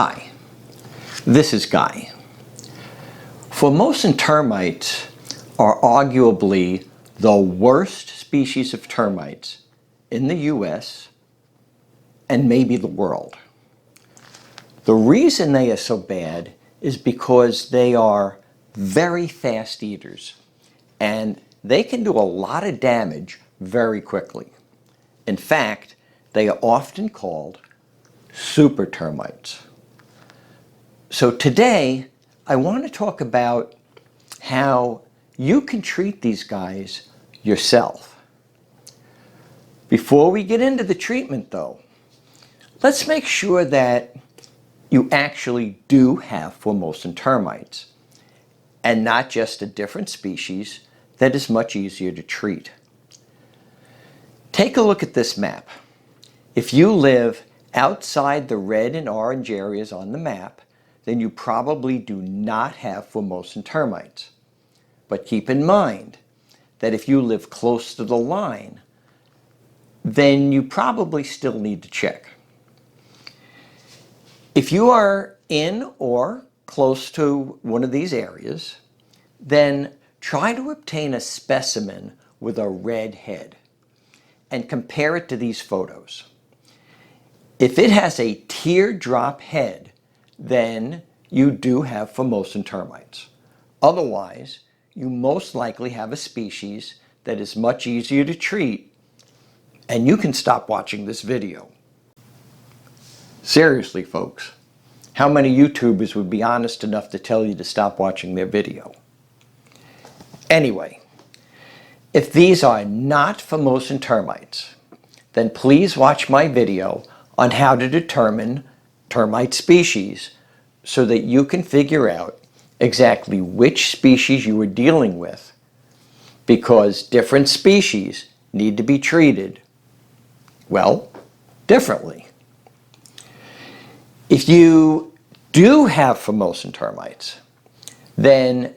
Hi, this is Guy. Formosan termites are arguably the worst species of termites in the US and maybe the world. The reason they are so bad is because they are very fast eaters and they can do a lot of damage very quickly. In fact, they are often called super termites. So today, I want to talk about how you can treat these guys yourself. Before we get into the treatment though, let's make sure that you actually do have Formosan termites and not just a different species that is much easier to treat. Take a look at this map. If you live outside the red and orange areas on the map, then you probably do not have Formosan termites. But keep in mind that if you live close to the line, then you probably still need to check. If you are in or close to one of these areas, then try to obtain a specimen with a red head and compare it to these photos. If it has a teardrop head, then you do have Formosan termites. Otherwise, you most likely have a species that is much easier to treat, and you can stop watching this video. Seriously, folks, how many YouTubers would be honest enough to tell you to stop watching their video? Anyway, if these are not Formosan termites, then please watch my video on how to determine termite species so that you can figure out exactly which species you are dealing with, because different species need to be treated, well, differently. If you do have Formosan termites, then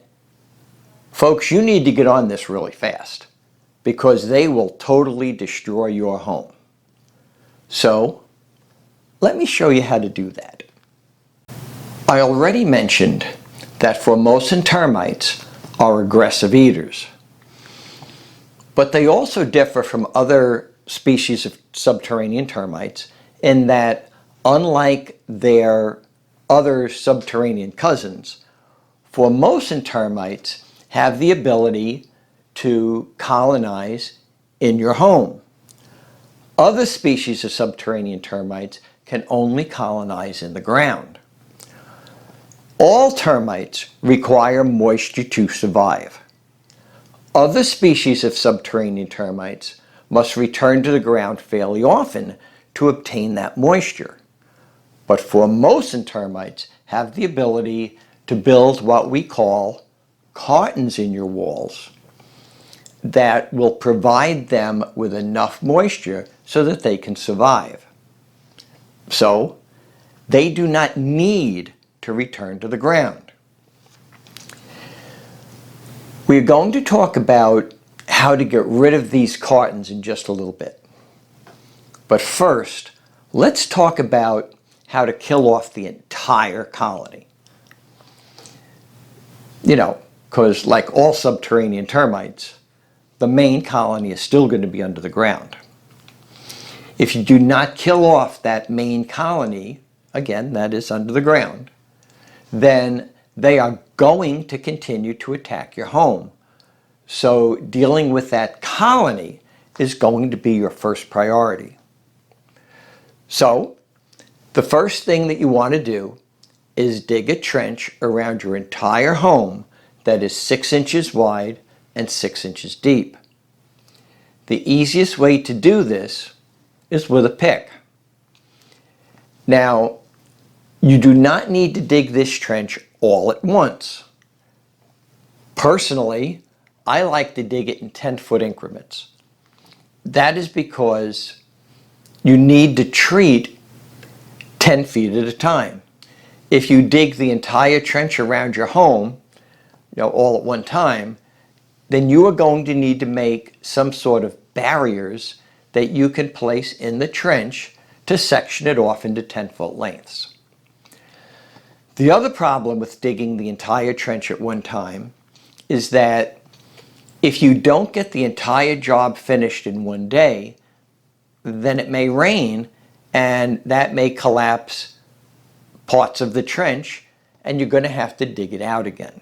folks, you need to get on this really fast because they will totally destroy your home. So, let me show you how to do that. I already mentioned that Formosan termites are aggressive eaters, but they also differ from other species of subterranean termites in that, unlike their other subterranean cousins, Formosan termites have the ability to colonize in your home. Other species of subterranean termites can only colonize in the ground. All termites require moisture to survive. Other species of subterranean termites must return to the ground fairly often to obtain that moisture. But Formosan termites have the ability to build what we call cartons in your walls that will provide them with enough moisture so that they can survive. So, they do not need to return to the ground. We're going to talk about how to get rid of these cartons in just a little bit. But first, let's talk about how to kill off the entire colony. You know, because like all subterranean termites, the main colony is still going to be under the ground. If you do not kill off that main colony, again, that is under the ground, then they are going to continue to attack your home. So dealing with that colony is going to be your first priority. So the first thing that you want to do is dig a trench around your entire home that is 6 inches wide and 6 inches deep. The easiest way to do this is with a pick. Now, you do not need to dig this trench all at once. Personally, I like to dig it in 10-foot increments. That is because you need to treat 10 feet at a time. If you dig the entire trench around your home, all at one time, then you are going to need to make some sort of barriers that you can place in the trench to section it off into 10-foot lengths. The other problem with digging the entire trench at one time is that if you don't get the entire job finished in one day, then it may rain and that may collapse parts of the trench and you're going to have to dig it out again.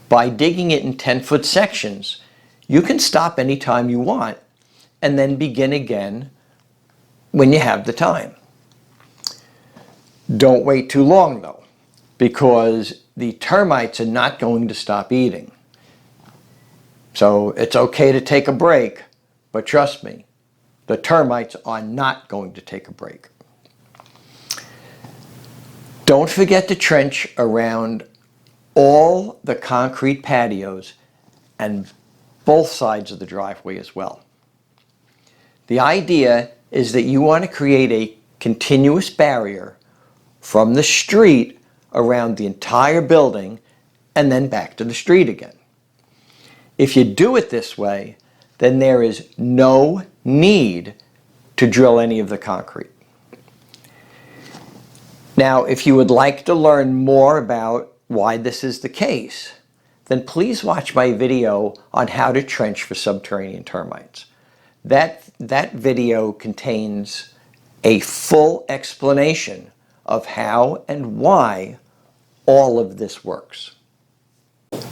By digging it in 10-foot sections, you can stop anytime you want and then begin again when you have the time. Don't wait too long though, because the termites are not going to stop eating. So it's okay to take a break, but trust me, the termites are not going to take a break. Don't forget to trench around all the concrete patios and both sides of the driveway as well. The idea is that you want to create a continuous barrier from the street around the entire building and then back to the street again. If you do it this way, then there is no need to drill any of the concrete. Now, if you would like to learn more about why this is the case, then please watch my video on how to trench for subterranean termites. That video contains a full explanation of how and why all of this works.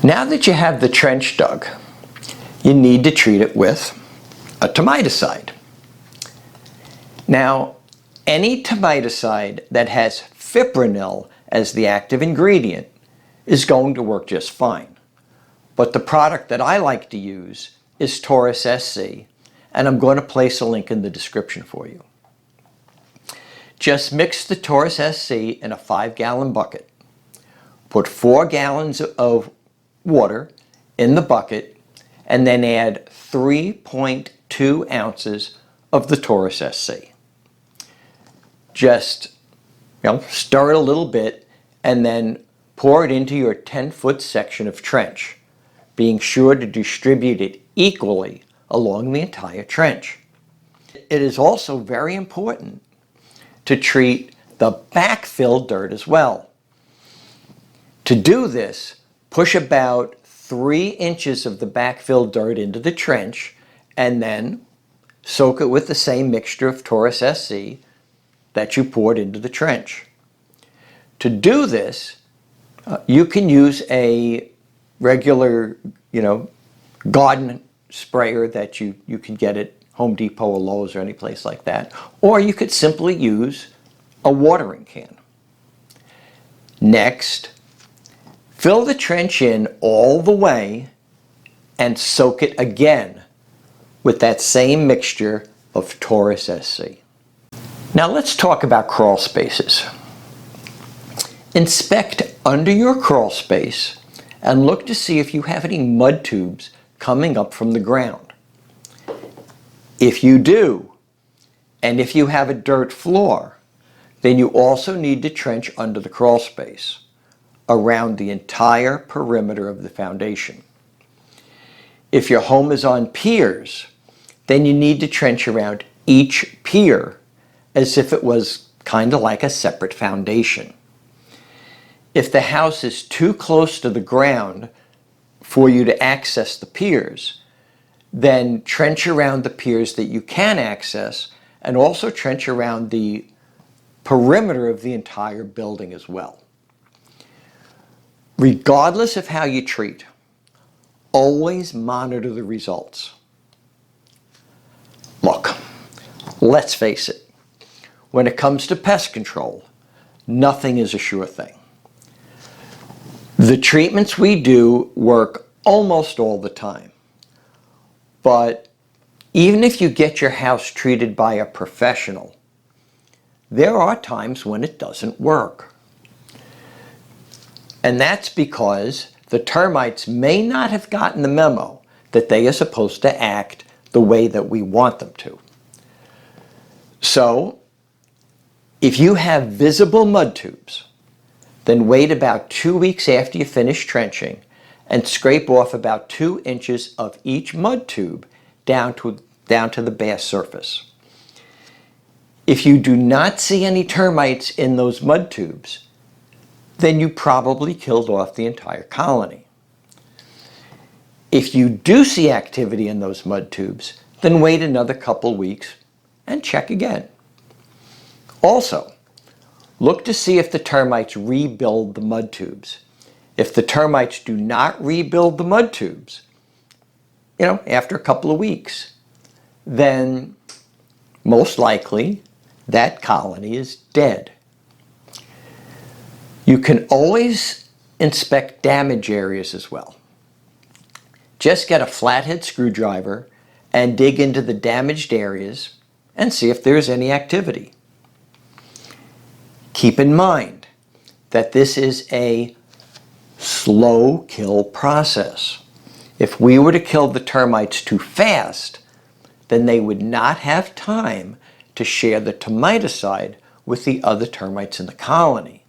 Now that you have the trench dug, you need to treat it with a termiticide. Now, any termiticide that has fipronil as the active ingredient is going to work just fine. But the product that I like to use is Taurus SC, and I'm going to place a link in the description for you. Just mix the Taurus SC in a 5-gallon bucket. Put 4 gallons of water in the bucket and then add 3.2 ounces of the Taurus SC. Just stir it a little bit and then pour it into your 10-foot section of trench, being sure to distribute it equally along the entire trench. It is also very important to treat the backfill dirt as well. To do this, push about 3 inches of the backfill dirt into the trench and then soak it with the same mixture of Taurus SC that you poured into the trench. To do this, you can use a regular, garden sprayer that you can get at Home Depot or Lowe's or any place like that, or you could simply use a watering can. Next, fill the trench in all the way and soak it again with that same mixture of Taurus SC. Now let's talk about crawl spaces. Inspect under your crawl space and look to see if you have any mud tubes coming up from the ground. If you do, and if you have a dirt floor, then you also need to trench under the crawl space around the entire perimeter of the foundation. If your home is on piers, then you need to trench around each pier as if it was kind of like a separate foundation. If the house is too close to the ground for you to access the piers, then trench around the piers that you can access and also trench around the perimeter of the entire building as well. Regardless of how you treat, always monitor the results. Look, let's face it, when it comes to pest control, nothing is a sure thing. The treatments we do work almost all the time. But even if you get your house treated by a professional, there are times when it doesn't work. And that's because the termites may not have gotten the memo that they are supposed to act the way that we want them to. So, if you have visible mud tubes, then wait about 2 weeks after you finish trenching and scrape off about 2 inches of each mud tube down to the bare surface. If you do not see any termites in those mud tubes, then you probably killed off the entire colony. If you do see activity in those mud tubes, then wait another couple weeks and check again. Also, look to see if the termites rebuild the mud tubes. If the termites do not rebuild the mud tubes, after a couple of weeks, then most likely that colony is dead. You can always inspect damage areas as well. Just get a flathead screwdriver and dig into the damaged areas and see if there's any activity. Keep in mind that this is a slow kill process. If we were to kill the termites too fast, then they would not have time to share the termiticide with the other termites in the colony.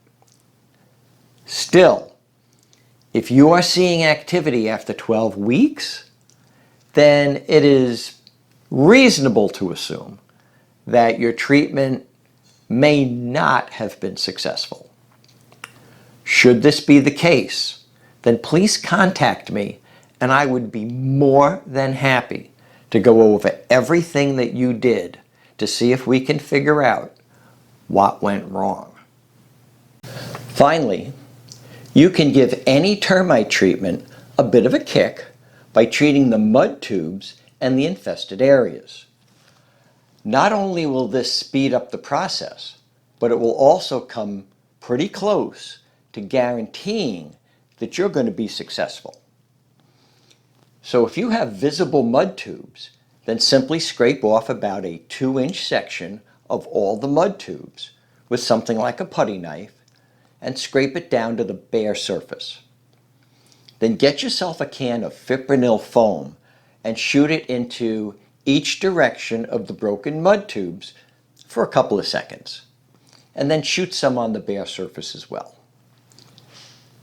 Still, if you are seeing activity after 12 weeks, then it is reasonable to assume that your treatment may not have been successful. Should this be the case, then please contact me and I would be more than happy to go over everything that you did to see if we can figure out what went wrong. Finally, you can give any termite treatment a bit of a kick by treating the mud tubes and the infested areas. Not only will this speed up the process, but it will also come pretty close to guaranteeing that you're going to be successful. So if you have visible mud tubes, then simply scrape off about a 2-inch section of all the mud tubes with something like a putty knife and scrape it down to the bare surface. Then get yourself a can of fipronil foam and shoot it into each direction of the broken mud tubes for a couple of seconds. And then shoot some on the bare surface as well.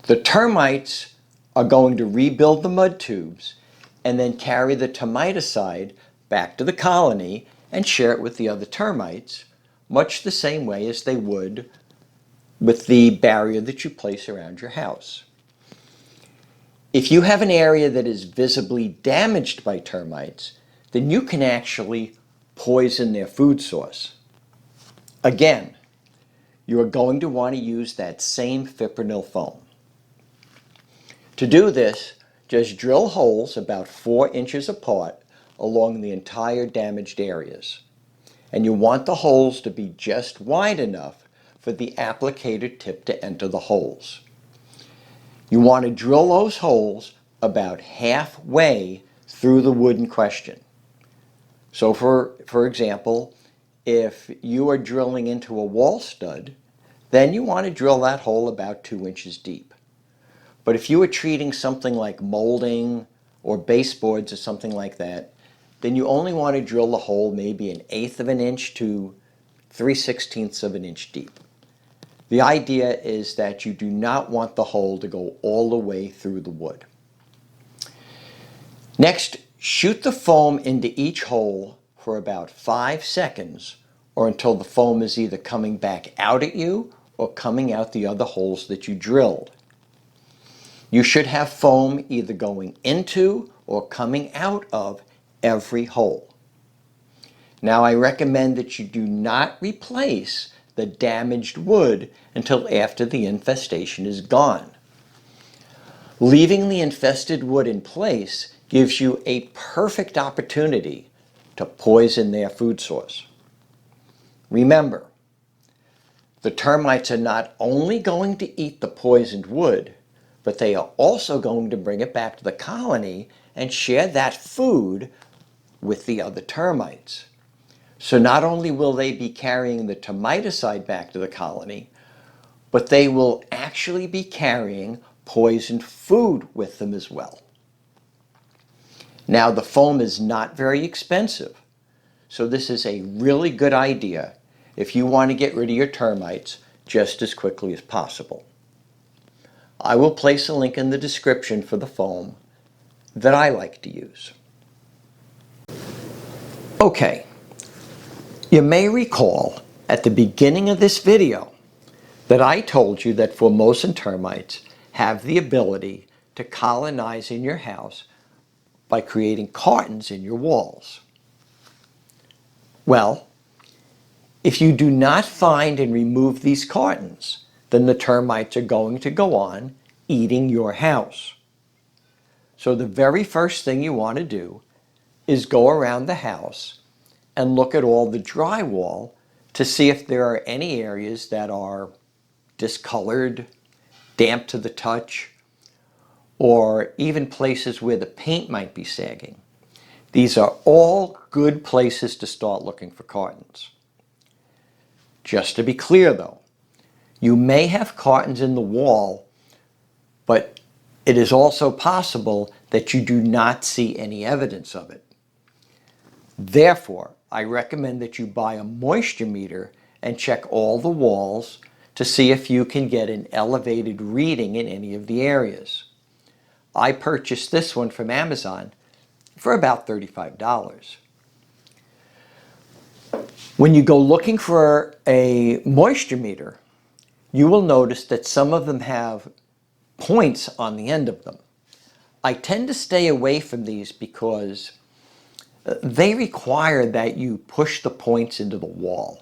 The termites are going to rebuild the mud tubes and then carry the termiticide back to the colony and share it with the other termites, much the same way as they would with the barrier that you place around your house. If you have an area that is visibly damaged by termites, then you can actually poison their food source. Again, you are going to want to use that same fipronil foam. To do this, just drill holes about 4 inches apart along the entire damaged areas. And you want the holes to be just wide enough for the applicator tip to enter the holes. You want to drill those holes about halfway through the wood in question. So for example, if you are drilling into a wall stud, then you want to drill that hole about 2 inches deep. But if you are treating something like molding or baseboards or something like that, then you only want to drill the hole maybe 1/8 of an inch to 3/16 of an inch deep. The idea is that you do not want the hole to go all the way through the wood. Next, shoot the foam into each hole for about 5 seconds or until the foam is either coming back out at you or coming out the other holes that you drilled. You should have foam either going into or coming out of every hole. Now I recommend that you do not replace the damaged wood until after the infestation is gone. Leaving the infested wood in place gives you a perfect opportunity to poison their food source. Remember, the termites are not only going to eat the poisoned wood, but they are also going to bring it back to the colony and share that food with the other termites. So not only will they be carrying the termiticide back to the colony, but they will actually be carrying poisoned food with them as well. Now the foam is not very expensive, so this is a really good idea if you want to get rid of your termites just as quickly as possible. I will place a link in the description for the foam that I like to use. Okay, you may recall at the beginning of this video that I told you that Formosan termites have the ability to colonize in your house by creating cartons in your walls. Well, if you do not find and remove these cartons, then the termites are going to go on eating your house. So the very first thing you want to do is go around the house and look at all the drywall to see if there are any areas that are discolored, damp to the touch, or even places where the paint might be sagging. These are all good places to start looking for cartons. Just to be clear though, you may have cartons in the wall, but it is also possible that you do not see any evidence of it. Therefore, I recommend that you buy a moisture meter and check all the walls to see if you can get an elevated reading in any of the areas. I purchased this one from Amazon for about $35. When you go looking for a moisture meter, you will notice that some of them have points on the end of them. I tend to stay away from these because they require that you push the points into the wall.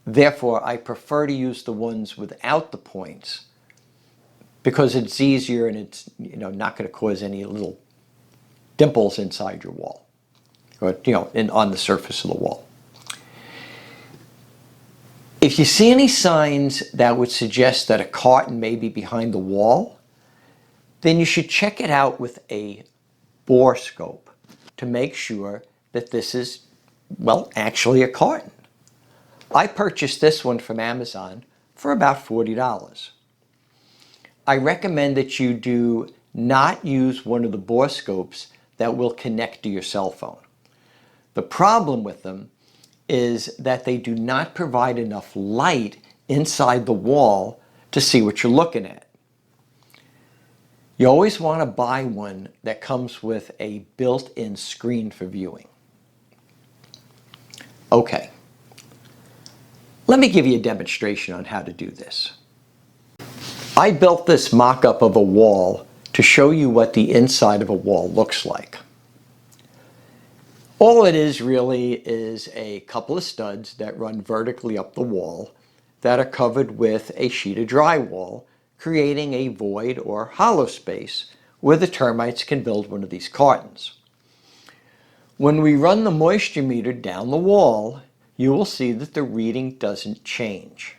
Therefore, I prefer to use the ones without the points because it's easier and it's not going to cause any little dimples inside your wall or on the surface of the wall. If you see any signs that would suggest that a carton may be behind the wall, then you should check it out with a bore scope to make sure that this is, well, actually a carton. I purchased this one from Amazon for about $40. I recommend that you do not use one of the bore scopes that will connect to your cell phone. The problem with them is that they do not provide enough light inside the wall to see what you're looking at. You always want to buy one that comes with a built-in screen for viewing. Okay, let me give you a demonstration on how to do this. I built this mock-up of a wall to show you what the inside of a wall looks like. All it is really is a couple of studs that run vertically up the wall that are covered with a sheet of drywall, creating a void or hollow space where the termites can build one of these cartons. When we run the moisture meter down the wall, you will see that the reading doesn't change.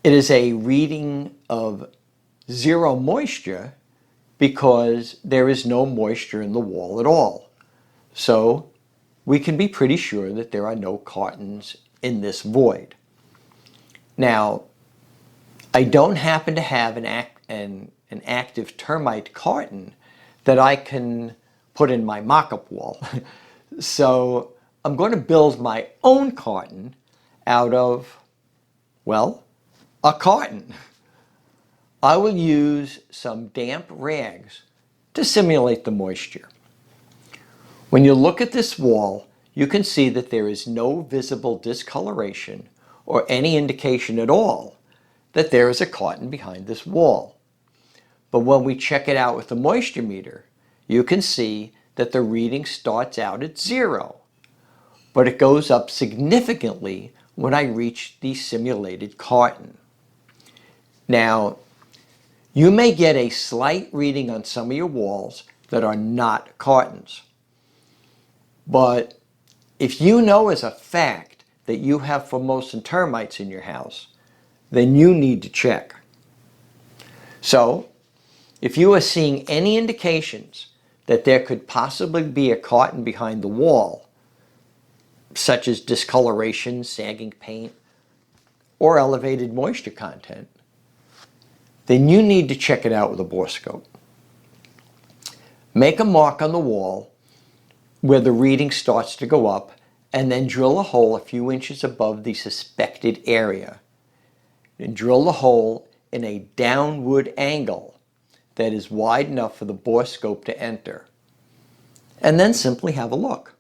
It is a reading of 0 moisture because there is no moisture in the wall at all. So we can be pretty sure that there are no cartons in this void. Now, I don't happen to have an active termite carton that I can put in my mock-up wall. So I'm going to build my own carton out of, well, a carton. I will use some damp rags to simulate the moisture. When you look at this wall, you can see that there is no visible discoloration or any indication at all that there is a carton behind this wall. But when we check it out with the moisture meter, you can see that the reading starts out at 0, but it goes up significantly when I reach the simulated carton. Now, you may get a slight reading on some of your walls that are not cartons. But if you know as a fact that you have Formosan termites in your house, then you need to check. So, if you are seeing any indications that there could possibly be a carton behind the wall, such as discoloration, sagging paint, or elevated moisture content, then you need to check it out with a bore scope. Make a mark on the wall where the reading starts to go up, and then drill a hole a few inches above the suspected area. And drill the hole in a downward angle that is wide enough for the bore scope to enter. And then simply have a look.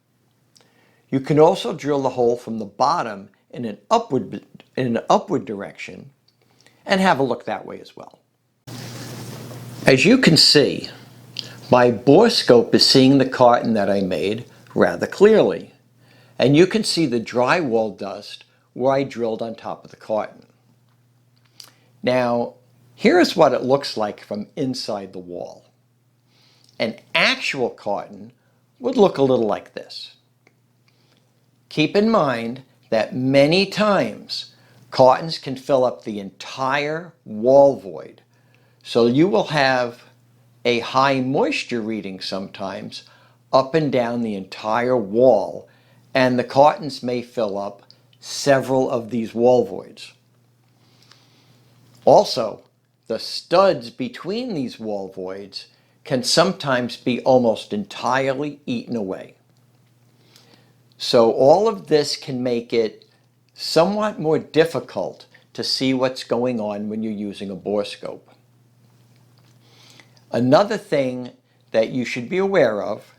You can also drill the hole from the bottom in an upward direction, and have a look that way as well. As you can see, my borescope is seeing the carton that I made rather clearly, and you can see the drywall dust where I drilled on top of the carton. Now, here's what it looks like from inside the wall. An actual carton would look a little like this. Keep in mind that many times cartons can fill up the entire wall void, so you will have a high moisture reading sometimes up and down the entire wall, and the cartons may fill up several of these wall voids. Also, the studs between these wall voids can sometimes be almost entirely eaten away. So all of this can make it somewhat more difficult to see what's going on when you're using a borescope. Another thing that you should be aware of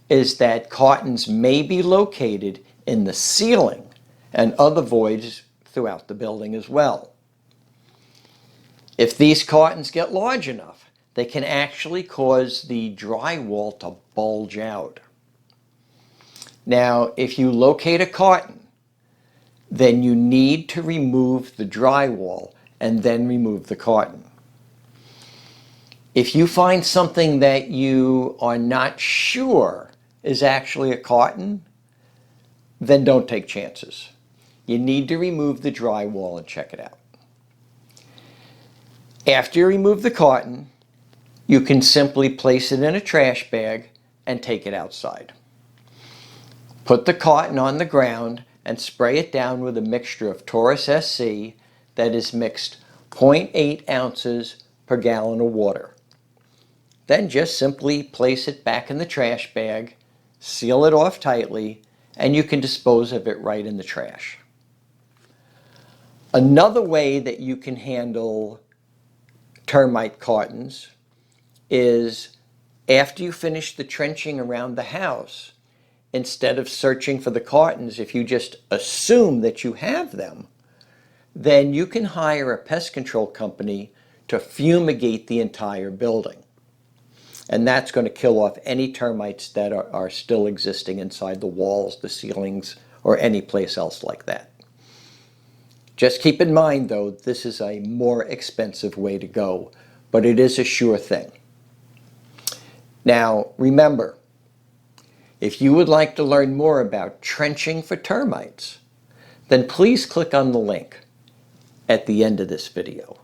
is that cartons may be located in the ceiling and other voids throughout the building as well. If these cartons get large enough, they can actually cause the drywall to bulge out. Now, if you locate a carton, then you need to remove the drywall and then remove the carton. If you find something that you are not sure is actually a carton, then don't take chances. You need to remove the drywall and check it out. After you remove the carton, you can simply place it in a trash bag and take it outside. Put the carton on the ground and spray it down with a mixture of Taurus SC that is mixed 0.8 ounces per gallon of water. Then just simply place it back in the trash bag, seal it off tightly, and you can dispose of it right in the trash. Another way that you can handle termite cartons is after you finish the trenching around the house, instead of searching for the cartons, if you just assume that you have them, then you can hire a pest control company to fumigate the entire building. And that's going to kill off any termites that are still existing inside the walls, the ceilings, or any place else like that. Just keep in mind, though, this is a more expensive way to go, but it is a sure thing. Now, remember, if you would like to learn more about trenching for termites, then please click on the link at the end of this video.